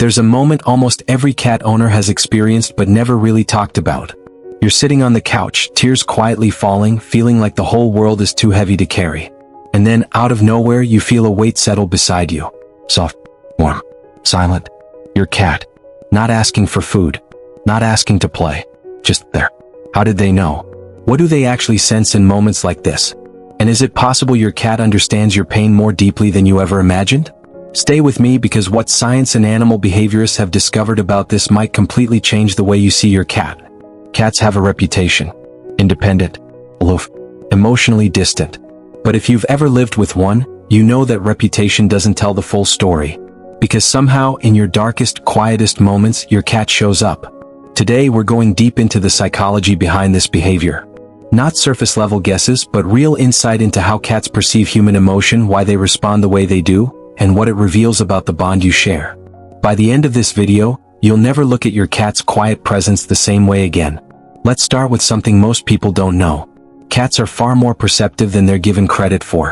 There's a moment almost every cat owner has experienced but never really talked about. You're sitting on the couch, tears quietly falling, feeling like the whole world is too heavy to carry. And then, out of nowhere, you feel a weight settle beside you. Soft, warm, silent. Your cat. Not asking for food. Not asking to play. Just there. How did they know? What do they actually sense in moments like this? And is it possible your cat understands your pain more deeply than you ever imagined? Stay with me, because what science and animal behaviorists have discovered about this might completely change the way you see your cat. Cats have a reputation. Independent, aloof, emotionally distant. But if you've ever lived with one, you know that reputation doesn't tell the full story. Because somehow, in your darkest, quietest moments, your cat shows up. Today we're going deep into the psychology behind this behavior. Not surface-level guesses, but real insight into how cats perceive human emotion, why they respond the way they do, and what it reveals about the bond you share. By the end of this video, you'll never look at your cat's quiet presence the same way again. Let's start with something most people don't know. Cats are far more perceptive than they're given credit for.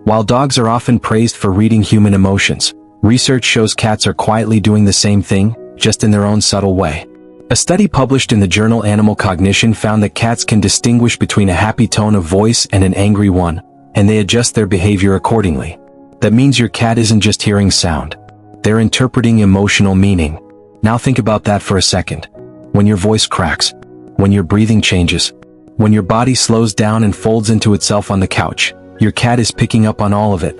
While dogs are often praised for reading human emotions, research shows cats are quietly doing the same thing, just in their own subtle way. A study published in the journal Animal Cognition found that cats can distinguish between a happy tone of voice and an angry one, and they adjust their behavior accordingly. That means your cat isn't just hearing sound. They're interpreting emotional meaning. Now think about that for a second. When your voice cracks, when your breathing changes, when your body slows down and folds into itself on the couch, your cat is picking up on all of it.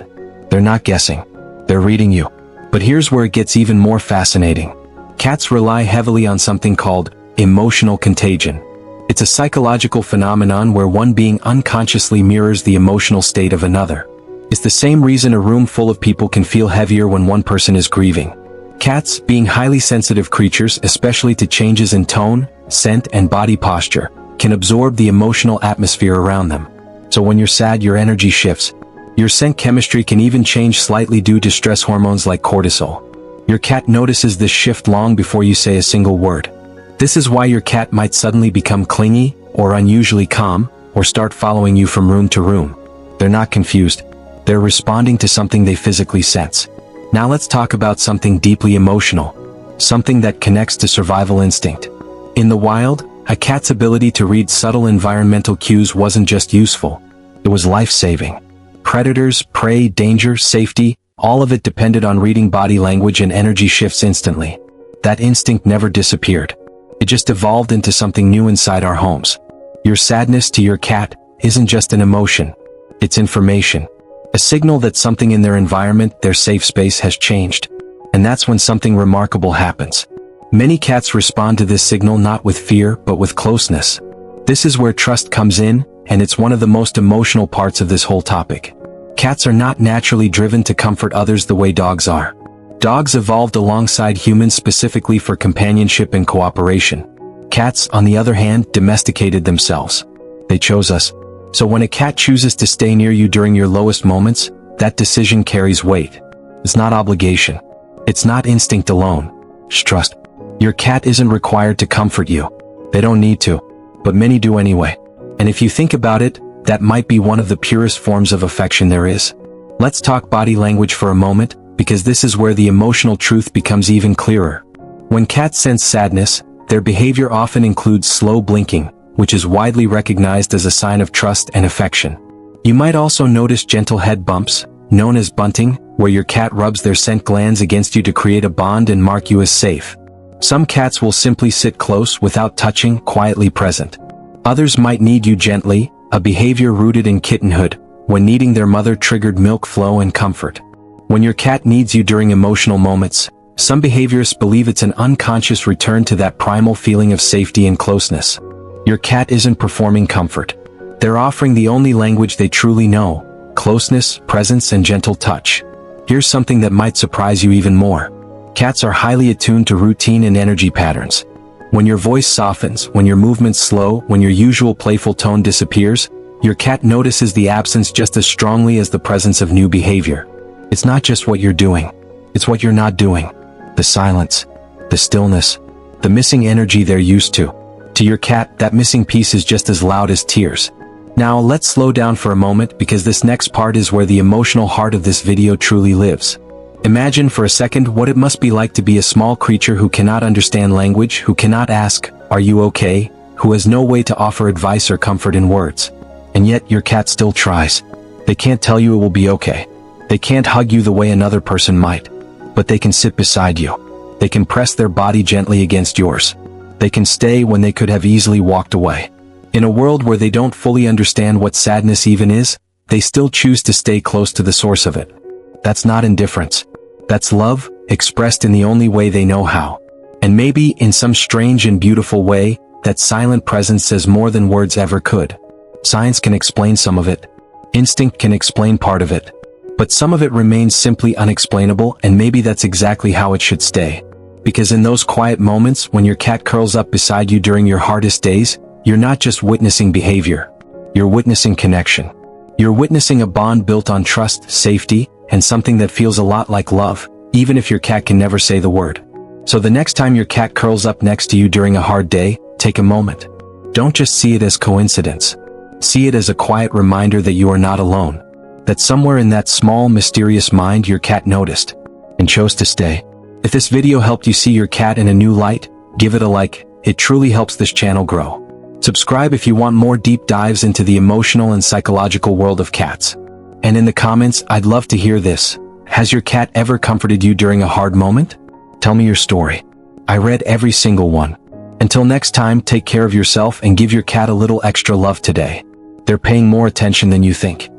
They're not guessing. They're reading you. But here's where it gets even more fascinating. Cats rely heavily on something called emotional contagion. It's a psychological phenomenon where one being unconsciously mirrors the emotional state of another. It's the same reason a room full of people can feel heavier when one person is grieving. Cats, being highly sensitive creatures, especially to changes in tone, scent, and body posture, can absorb the emotional atmosphere around them. So when you're sad, your energy shifts. Your scent chemistry can even change slightly due to stress hormones like cortisol. Your cat notices this shift long before you say a single word. This is why your cat might suddenly become clingy, or unusually calm, or start following you from room to room. They're not confused. They're responding to something they physically sense. Now let's talk about something deeply emotional. Something that connects to survival instinct. In the wild, a cat's ability to read subtle environmental cues wasn't just useful. It was life-saving. Predators, prey, danger, safety, all of it depended on reading body language and energy shifts instantly. That instinct never disappeared. It just evolved into something new inside our homes. Your sadness to your cat isn't just an emotion. It's information. A signal that something in their environment, their safe space, has changed. And that's when something remarkable happens. Many cats respond to this signal not with fear, but with closeness. This is where trust comes in, and it's one of the most emotional parts of this whole topic. Cats are not naturally driven to comfort others the way dogs are. Dogs evolved alongside humans specifically for companionship and cooperation. Cats, on the other hand, domesticated themselves. They chose us. So when a cat chooses to stay near you during your lowest moments, that decision carries weight. It's not obligation. It's not instinct alone. It's trust. Your cat isn't required to comfort you. They don't need to. But many do anyway. And if you think about it, that might be one of the purest forms of affection there is. Let's talk body language for a moment, because this is where the emotional truth becomes even clearer. When cats sense sadness, their behavior often includes slow blinking, which is widely recognized as a sign of trust and affection. You might also notice gentle head bumps, known as bunting, where your cat rubs their scent glands against you to create a bond and mark you as safe. Some cats will simply sit close without touching, quietly present. Others might knead you gently, a behavior rooted in kittenhood, when needing their mother-triggered milk flow and comfort. When your cat needs you during emotional moments, some behaviorists believe it's an unconscious return to that primal feeling of safety and closeness. Your cat isn't performing comfort. They're offering the only language they truly know: closeness, presence, and gentle touch. Here's something that might surprise you even more. Cats are highly attuned to routine and energy patterns. When your voice softens, when your movements slow, when your usual playful tone disappears, your cat notices the absence just as strongly as the presence of new behavior. It's not just what you're doing. It's what you're not doing. The silence, the stillness, the missing energy they're used to. To your cat, that missing piece is just as loud as tears. Now let's slow down for a moment, because this next part is where the emotional heart of this video truly lives. Imagine for a second what it must be like to be a small creature who cannot understand language, who cannot ask, "Are you okay?" Who has no way to offer advice or comfort in words. And yet your cat still tries. They can't tell you it will be okay. They can't hug you the way another person might. But they can sit beside you. They can press their body gently against yours. They can stay when they could have easily walked away. In a world where they don't fully understand what sadness even is, they still choose to stay close to the source of it. That's not indifference. That's love, expressed in the only way they know how. And maybe, in some strange and beautiful way, that silent presence says more than words ever could. Science can explain some of it. Instinct can explain part of it. But some of it remains simply unexplainable, and maybe that's exactly how it should stay. Because in those quiet moments when your cat curls up beside you during your hardest days, you're not just witnessing behavior. You're witnessing connection. You're witnessing a bond built on trust, safety, and something that feels a lot like love, even if your cat can never say the word. So the next time your cat curls up next to you during a hard day, take a moment. Don't just see it as coincidence. See it as a quiet reminder that you are not alone. That somewhere in that small, mysterious mind your cat noticed and chose to stay. If this video helped you see your cat in a new light, give it a like. It truly helps this channel grow. Subscribe if you want more deep dives into the emotional and psychological world of cats. And in the comments, I'd love to hear this. Has your cat ever comforted you during a hard moment? Tell me your story. I read every single one. Until next time, take care of yourself and give your cat a little extra love today. They're paying more attention than you think.